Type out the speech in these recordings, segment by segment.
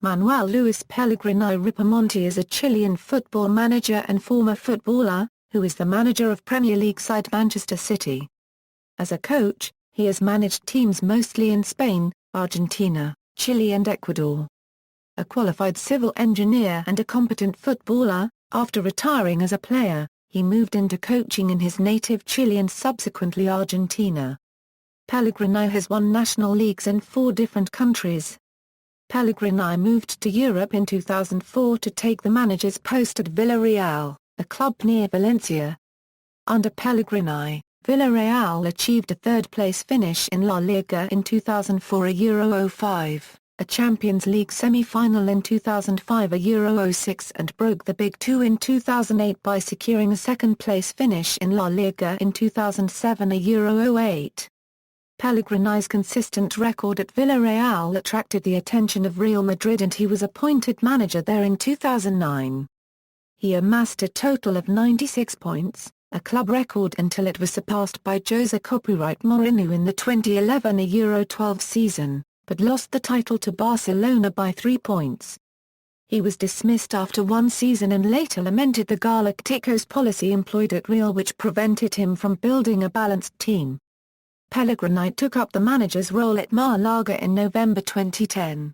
Manuel Luis Pellegrini Ripamonti is a Chilean football manager and former footballer, who is the manager of Premier League side Manchester City. As a coach, he has managed teams mostly in Spain, Argentina, Chile and Ecuador. A qualified civil engineer and a competent footballer, after retiring as a player, he moved into coaching in his native Chile and subsequently Argentina. Pellegrini has won national leagues in 4 different countries. Pellegrini moved to Europe in 2004 to take the manager's post at Villarreal, a club near Valencia. Under Pellegrini, Villarreal achieved a third-place finish in La Liga in 2004, a Euro 05, a Champions League semi-final in 2005, a Euro 06 and broke the Big Two in 2008 by securing a second-place finish in La Liga in 2007, a Euro 08. Pellegrini's consistent record at Villarreal attracted the attention of Real Madrid and he was appointed manager there in 2009. He amassed a total of 96 points, a club record until it was surpassed by Jose Copyright Mourinho in the 2011 Euro 12 season, but lost the title to Barcelona by 3 points. He was dismissed after 1 season and later lamented the Galacticos policy employed at Real which prevented him from building a balanced team. Pellegrini took up the manager's role at Malaga in November 2010.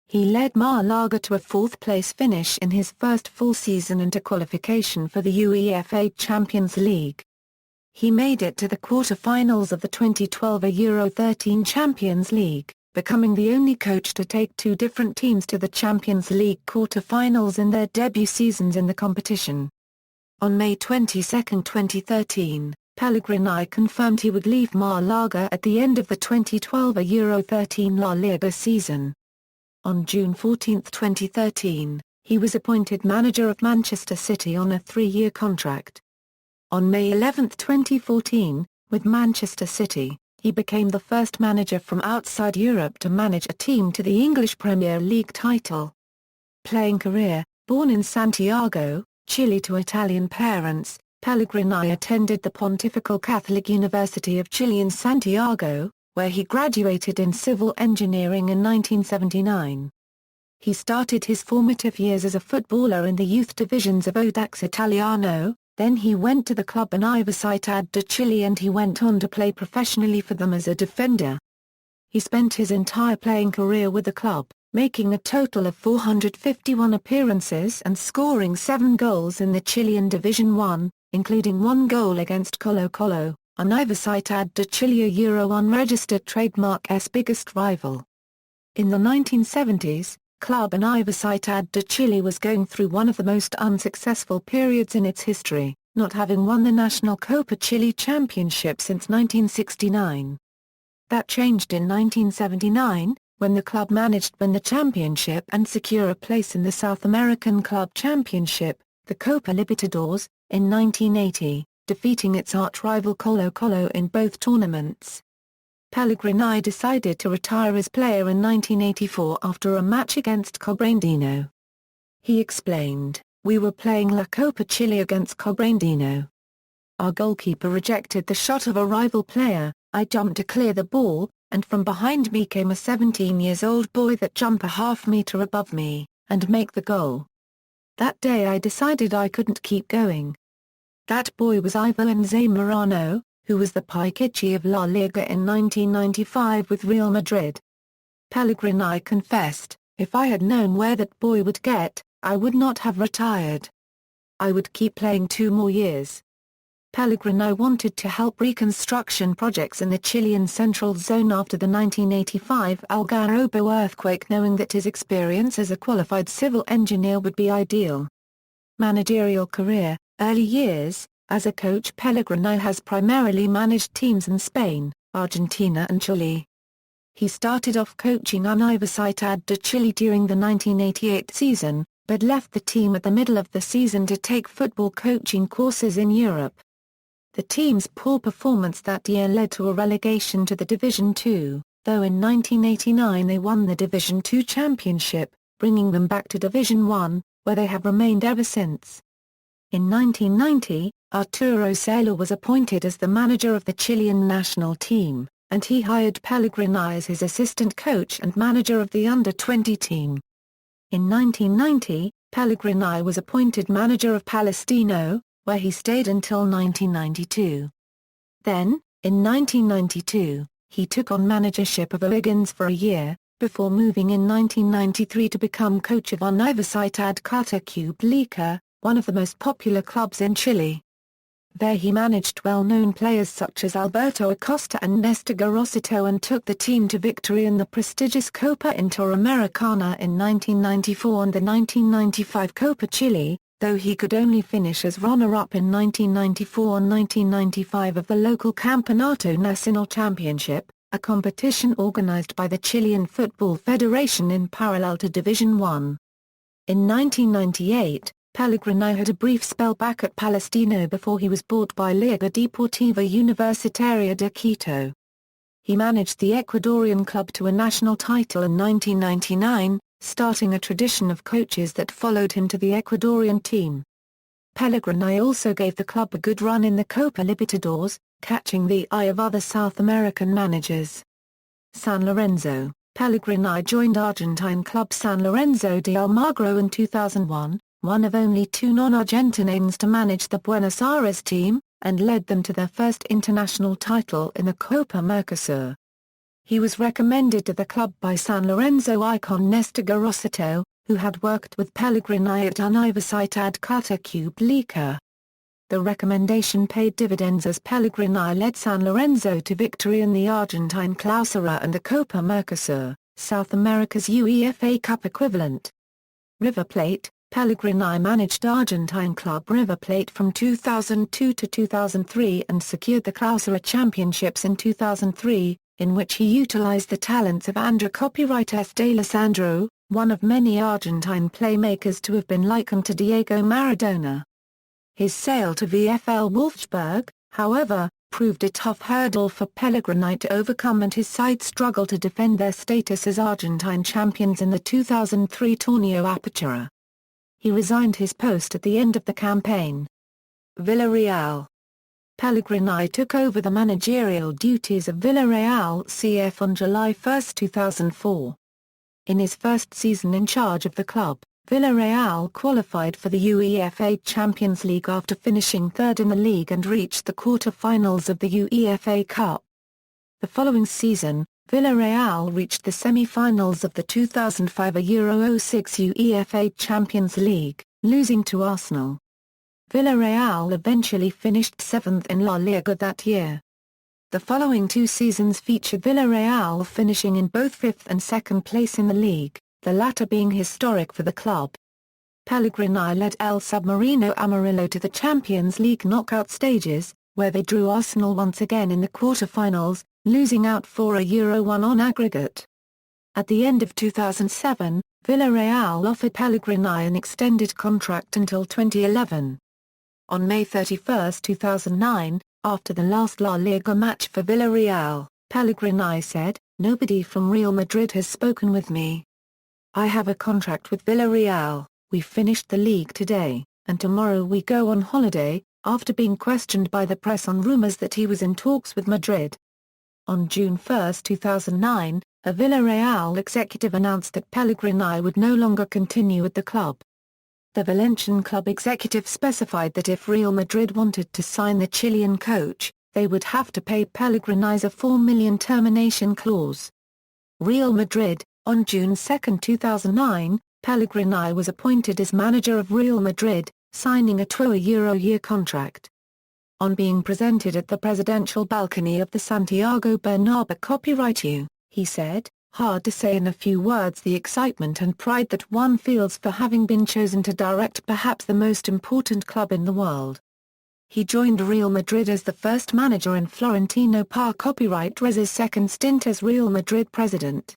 He led Malaga to a 4th-place finish in his first full season and to qualification for the UEFA Champions League. He made it to the quarter-finals of the 2012 Euro 13 Champions League, becoming the only coach to take 2 different teams to the Champions League quarter-finals in their debut seasons in the competition. On May 22, 2013, Pellegrini confirmed he would leave Malaga at the end of the 2012 Euro 13 La Liga season. On June 14, 2013, he was appointed manager of Manchester City on a 3-year contract. On May 11, 2014, with Manchester City, he became the first manager from outside Europe to manage a team to the English Premier League title. Playing career: born in Santiago, Chile to Italian parents, Pellegrini attended the Pontifical Catholic University of Chile in Santiago, where he graduated in civil engineering in 1979. He started his formative years as a footballer in the youth divisions of Audax Italiano, then he went to the club Universidad de Chile and he went on to play professionally for them as a defender. He spent his entire playing career with the club, making a total of 451 appearances and scoring 7 goals in the Chilean Division 1, including 1 goal against Colo-Colo, Universidad de Chile, Euro 1 registered trademark's biggest rival. In the 1970s, Club Universidad de Chile was going through one of the most unsuccessful periods in its history, not having won the national Copa Chile championship since 1969. That changed in 1979, when the club managed to win the championship and secure a place in the South American Club Championship, the Copa Libertadores, in 1980, defeating its arch-rival Colo-Colo in both tournaments. Pellegrini decided to retire as player in 1984 after a match against Cobrandino. He explained, "We were playing La Copa Chile against Cobrandino. Our goalkeeper rejected the shot of a rival player, I jumped to clear the ball, and from behind me came a 17-year-old boy that jumped a half-meter above me, and make the goal. That day I decided I couldn't keep going. That boy was Ivo Zamorano, who was the Pichichi of La Liga in 1995 with Real Madrid." Pellegrini confessed, "If I had known where that boy would get, I would not have retired. I would keep playing 2 more years." Pellegrini wanted to help reconstruction projects in the Chilean Central Zone after the 1985 Algarrobo earthquake, knowing that his experience as a qualified civil engineer would be ideal. Managerial career: early years: as a coach Pellegrini has primarily managed teams in Spain, Argentina and Chile. He started off coaching Universidad de Chile during the 1988 season, but left the team at the middle of the season to take football coaching courses in Europe. The team's poor performance that year led to a relegation to the Division 2, though in 1989 they won the Division 2 championship, bringing them back to Division 1, where they have remained ever since. In 1990, Arturo Sailor was appointed as the manager of the Chilean national team, and he hired Pellegrini as his assistant coach and manager of the under-20 team. In 1990, Pellegrini was appointed manager of Palestino, where he stayed until 1992. Then, in 1992, he took on managership of O'Higgins for a year, before moving in 1993 to become coach of Universidad Católica, one of the most popular clubs in Chile. There he managed well-known players such as Alberto Acosta and Néstor Gorosito and took the team to victory in the prestigious Copa Interamericana in 1994 and the 1995 Copa Chile, though he could only finish as runner-up in 1994 and 1995 of the local Campeonato Nacional Championship, a competition organized by the Chilean Football Federation in parallel to Division I. In 1998, Pellegrini had a brief spell back at Palestino before he was bought by Liga Deportiva Universitaria de Quito. He managed the Ecuadorian club to a national title in 1999, starting a tradition of coaches that followed him to the Ecuadorian team. Pellegrini also gave the club a good run in the Copa Libertadores, catching the eye of other South American managers. San Lorenzo. Pellegrini joined Argentine club San Lorenzo de Almagro in 2001, one of only two non-Argentinians to manage the Buenos Aires team, and led them to their first international title in the Copa Mercosur. He was recommended to the club by San Lorenzo icon Néstor Gorosito, who had worked with Pellegrini at Universidad Católica. The recommendation paid dividends as Pellegrini led San Lorenzo to victory in the Argentine Clausura and the Copa Mercosur, South America's UEFA Cup equivalent. River Plate. Pellegrini managed Argentine club River Plate from 2002 to 2003 and secured the Clausura Championships in 2003, in which he utilized the talents of André Copyright de Lisandro, one of many Argentine playmakers to have been likened to Diego Maradona. His sale to VfL Wolfsburg, however, proved a tough hurdle for Pellegrini to overcome and his side struggled to defend their status as Argentine champions in the 2003 Torneo Apertura. He resigned his post at the end of the campaign. Villarreal. Pellegrini took over the managerial duties of Villarreal CF on July 1, 2004. In his first season in charge of the club, Villarreal qualified for the UEFA Champions League after finishing third in the league and reached the quarter-finals of the UEFA Cup. The following season, Villarreal reached the semi-finals of the 2005 Euro 06 UEFA Champions League, losing to Arsenal. Villarreal eventually finished seventh in La Liga that year. The following two seasons featured Villarreal finishing in both fifth and second place in the league, the latter being historic for the club. Pellegrini led El Submarino Amarillo to the Champions League knockout stages, where they drew Arsenal once again in the quarter-finals, losing out for a Euro 1 on aggregate. At the end of 2007, Villarreal offered Pellegrini an extended contract until 2011. On May 31, 2009, after the last La Liga match for Villarreal, Pellegrini said, "Nobody from Real Madrid has spoken with me. I have a contract with Villarreal, we finished the league today, and tomorrow we go on holiday," after being questioned by the press on rumors that he was in talks with Madrid. On June 1, 2009, a Villarreal executive announced that Pellegrini would no longer continue at the club. The Valencian club executive specified that if Real Madrid wanted to sign the Chilean coach, they would have to pay Pellegrini a $4 million termination clause. Real Madrid. On June 2, 2009, Pellegrini was appointed as manager of Real Madrid, signing a €2-year contract. On being presented at the presidential balcony of the Santiago Bernabeu Copyright, he said, "Hard to say in a few words the excitement and pride that one feels for having been chosen to direct perhaps the most important club in the world." He joined Real Madrid as the first manager in Florentino Pérez's second stint as Real Madrid president.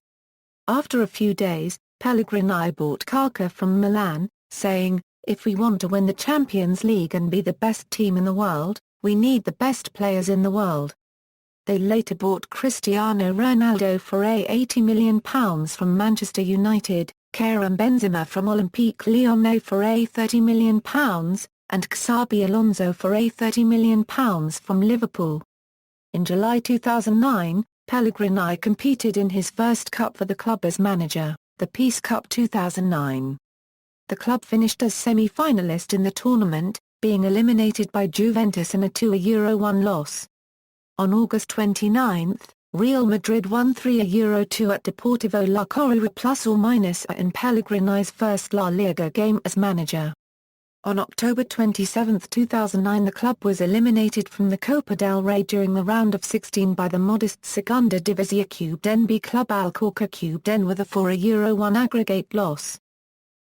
After a few days, Pellegrini bought Kaká from Milan, saying, "If we want to win the Champions League and be the best team in the world, we need the best players in the world." They later bought Cristiano Ronaldo for £80 million from Manchester United, Karim Benzema from Olympique Lyonnais for £30 million, and Xabi Alonso for £30 million from Liverpool. In July 2009, Pellegrini competed in his first cup for the club as manager. the Peace Cup 2009. The club finished as semi-finalist in the tournament, being eliminated by Juventus in a 2-1 loss. On August 29, Real Madrid won 3-2 at Deportivo La Coruña ± in Pellegrini's first La Liga game as manager. On October 27, 2009 the club was eliminated from the Copa del Rey during the round of 16 by the modest Segunda División Cuben B club Alcorcón Cuben with a 4-1 aggregate loss.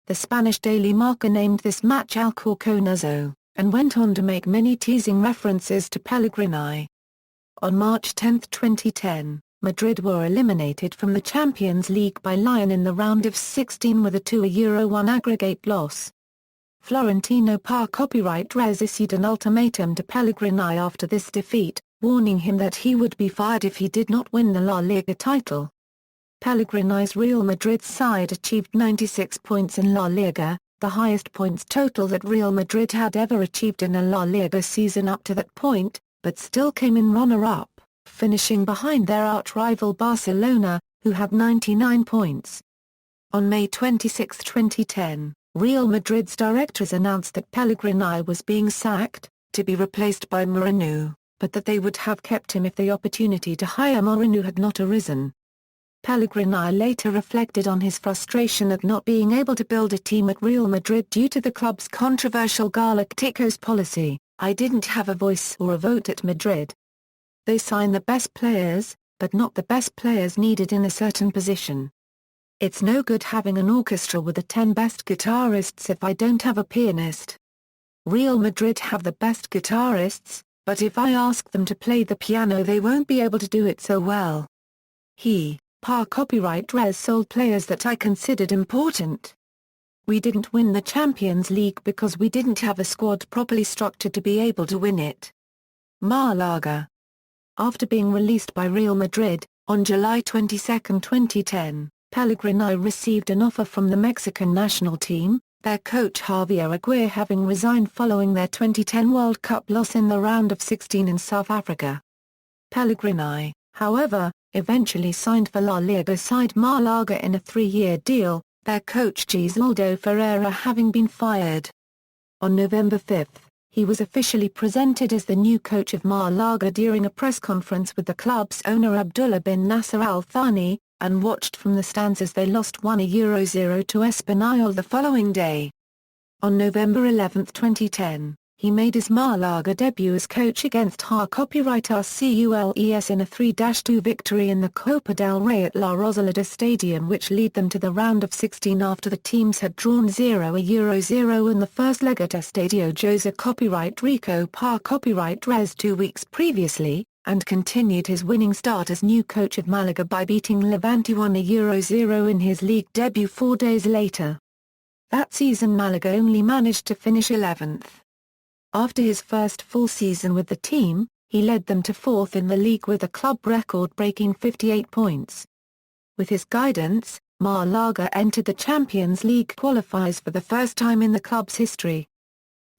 The Spanish Daily Marca named this match Alcorconazo, and went on to make many teasing references to Pellegrini. On March 10, 2010, Madrid were eliminated from the Champions League by Lyon in the round of 16 with a 2-1 aggregate loss. Florentino Pá copyright Res issued an ultimatum to Pellegrini after this defeat, warning him that he would be fired if he did not win the La Liga title. Pellegrini's Real Madrid side achieved 96 points in La Liga, the highest points total that Real Madrid had ever achieved in a La Liga season up to that point, but still came in runner-up, finishing behind their arch-rival Barcelona, who had 99 points. On May 26, 2010, Real Madrid's directors announced that Pellegrini was being sacked, to be replaced by Mourinho, but that they would have kept him if the opportunity to hire Mourinho had not arisen. Pellegrini later reflected on his frustration at not being able to build a team at Real Madrid due to the club's controversial Galacticos policy. "I didn't have a voice or a vote at Madrid. They sign the best players, but not the best players needed in a certain position. It's no good having an orchestra with the 10 best guitarists if I don't have a pianist. Real Madrid have the best guitarists, but if I ask them to play the piano they won't be able to do it so well." Pá copyright Res sold players that I considered important. "We didn't win the Champions League because we didn't have a squad properly structured to be able to win it." Málaga. After being released by Real Madrid, on July 22, 2010, Pellegrini received an offer from the Mexican national team, their coach Javier Aguirre having resigned following their 2010 World Cup loss in the round of 16 in South Africa. Pellegrini, however, eventually signed for La Liga side Málaga in a 3-year deal, their coach Gisaldo Ferreira having been fired. On November 5, he was officially presented as the new coach of Málaga during a press conference with the club's owner Abdullah bin Nasser Al Thani, and watched from the stands as they lost 1-0 to Espanyol the following day. On November 11, 2010, he made his Málaga debut as coach against copyright RCULES in a 3-2 victory in the Copa del Rey at La Rosaleda Stadium, which led them to the round of 16 after the teams had drawn 0-0 in the first leg at Estadio José copyright Rico Pá copyright Res 2 weeks previously, and continued his winning start as new coach of Malaga by beating Levante 1-0 in his league debut 4 days later. That season Malaga only managed to finish 11th. After his first full season with the team, he led them to 4th in the league with a club record-breaking 58 points. With his guidance, Málaga entered the Champions League qualifiers for the first time in the club's history.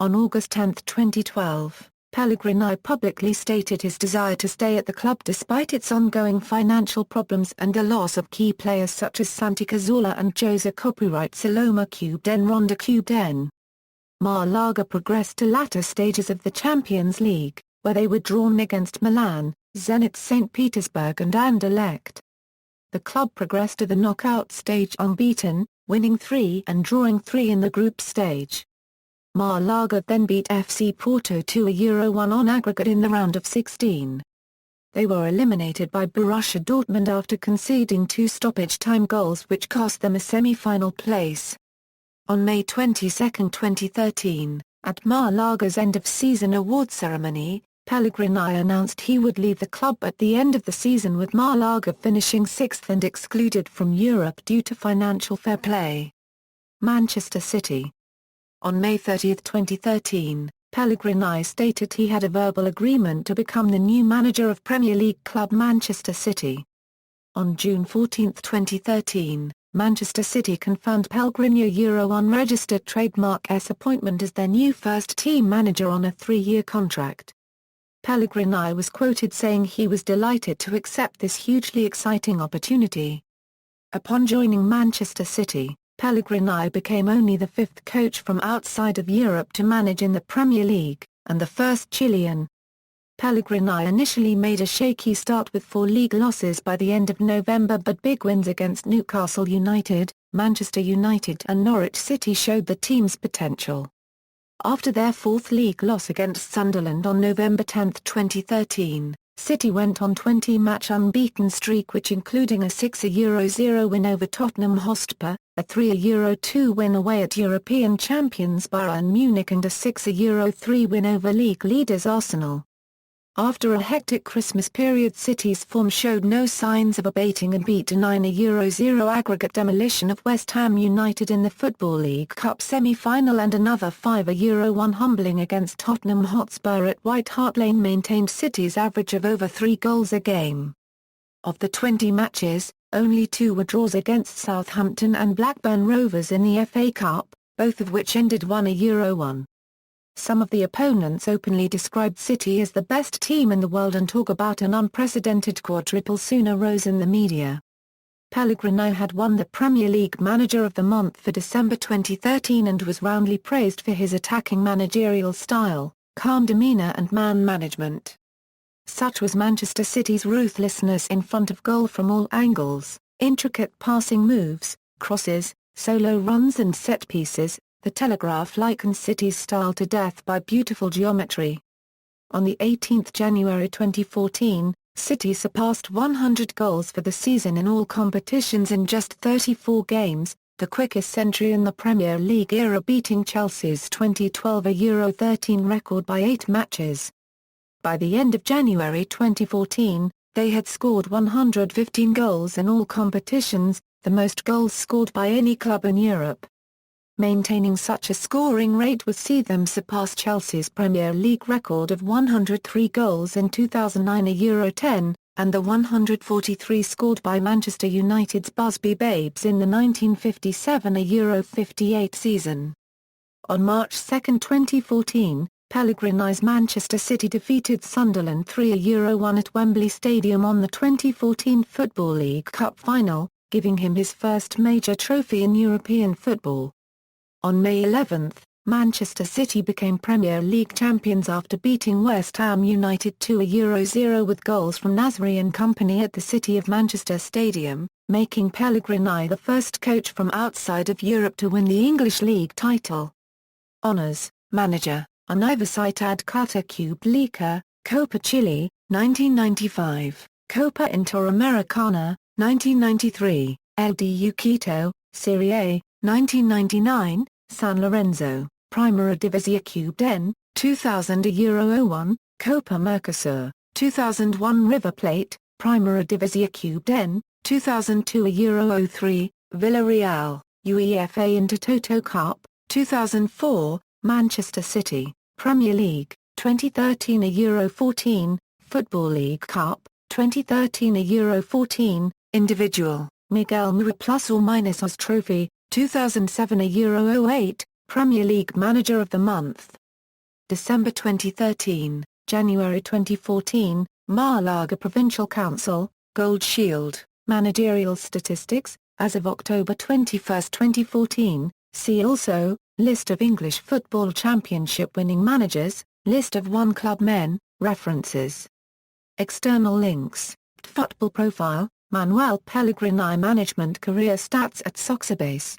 On August 10, 2012, Pellegrini publicly stated his desire to stay at the club despite its ongoing financial problems and the loss of key players such as Santi Cazorla and Jose copyright Saloma Cuben Ronda Cuben. Málaga progressed to latter stages of the Champions League, where they were drawn against Milan, Zenit St. Petersburg and Anderlecht. The club progressed to the knockout stage unbeaten, winning 3 and drawing 3 in the group stage. Málaga then beat FC Porto 2-1 on aggregate in the round of 16. They were eliminated by Borussia Dortmund after conceding 2 stoppage-time goals which cost them a semi-final place. On May 22, 2013, at Málaga's end-of-season award ceremony, Pellegrini announced he would leave the club at the end of the season with Málaga finishing 6th and excluded from Europe due to financial fair play. Manchester City. On May 30, 2013, Pellegrini stated he had a verbal agreement to become the new manager of Premier League club Manchester City. On June 14, 2013, Manchester City confirmed Pellegrini unregistered trademark S appointment as their new first-team manager on a 3-year contract. Pellegrini was quoted saying he was delighted to accept this hugely exciting opportunity. Upon joining Manchester City, Pellegrini became only the fifth coach from outside of Europe to manage in the Premier League, and the first Chilean. Pellegrini initially made a shaky start with 4 league losses by the end of November, but big wins against Newcastle United, Manchester United and Norwich City showed the team's potential. After their 4th league loss against Sunderland on November 10, 2013, City went on 20-match unbeaten streak, which including a 6-0 win over Tottenham Hotspur, a 3-2 win away at European champions Bayern Munich and a 6-3 win over league leaders Arsenal. After a hectic Christmas period, City's form showed no signs of abating and beat a 9-0 aggregate demolition of West Ham United in the Football League Cup semi-final, and another 5-1 humbling against Tottenham Hotspur at White Hart Lane maintained City's average of over 3 goals a game. Of the 20 matches, only 2 were draws against Southampton and Blackburn Rovers in the FA Cup, both of which ended 1-1. Some of the opponents openly described City as the best team in the world and talk about an unprecedented quadruple sooner rose in the media. Pellegrini had won the Premier League Manager of the Month for December 2013 and was roundly praised for his attacking managerial style, calm demeanour and man management. Such was Manchester City's ruthlessness in front of goal from all angles, intricate passing moves, crosses, solo runs and set pieces. The Telegraph likened City's style to death by beautiful geometry. On 18 January 2014, City surpassed 100 goals for the season in all competitions in just 34 games, the quickest century in the Premier League era, beating Chelsea's 2012 Euro-13 record by 8 matches. By the end of January 2014, they had scored 115 goals in all competitions, the most goals scored by any club in Europe. Maintaining such a scoring rate would see them surpass Chelsea's Premier League record of 103 goals in 2009 Euro-10, and the 143 scored by Manchester United's Busby Babes in the 1957 Euro-58 season. On March 2, 2014, Pellegrini's Manchester City defeated Sunderland 3-1 at Wembley Stadium on the 2014 Football League Cup final, giving him his first major trophy in European football. On May 11, Manchester City became Premier League champions after beating West Ham United 2-0 with goals from Nasri and company at the City of Manchester Stadium, making Pellegrini the first coach from outside of Europe to win the English League title. Honours: Manager, Universidad Católica, Copa Chile, 1995, Copa Interamericana, 1993, LDU Quito, Serie A, 1999, San Lorenzo, Primera División Q10, 2000 Euro-01, Copa Mercosur, 2001 River Plate, Primera División Q10, 2002 Euro-03, Villarreal, UEFA Intertoto Cup, 2004, Manchester City, Premier League, 2013 Euro-14, Football League Cup, 2013 Euro-14, Individual, Miguel Mura ± Oz Trophy, 2007 Euro-08, Premier League Manager of the Month. December 2013, January 2014, Malaga Provincial Council, Gold Shield, Managerial Statistics, as of October 21, 2014, see also, List of English Football Championship winning managers, List of One Club men, references. External links, Football Profile, Manuel Pellegrini Management Career Stats at Soxabase.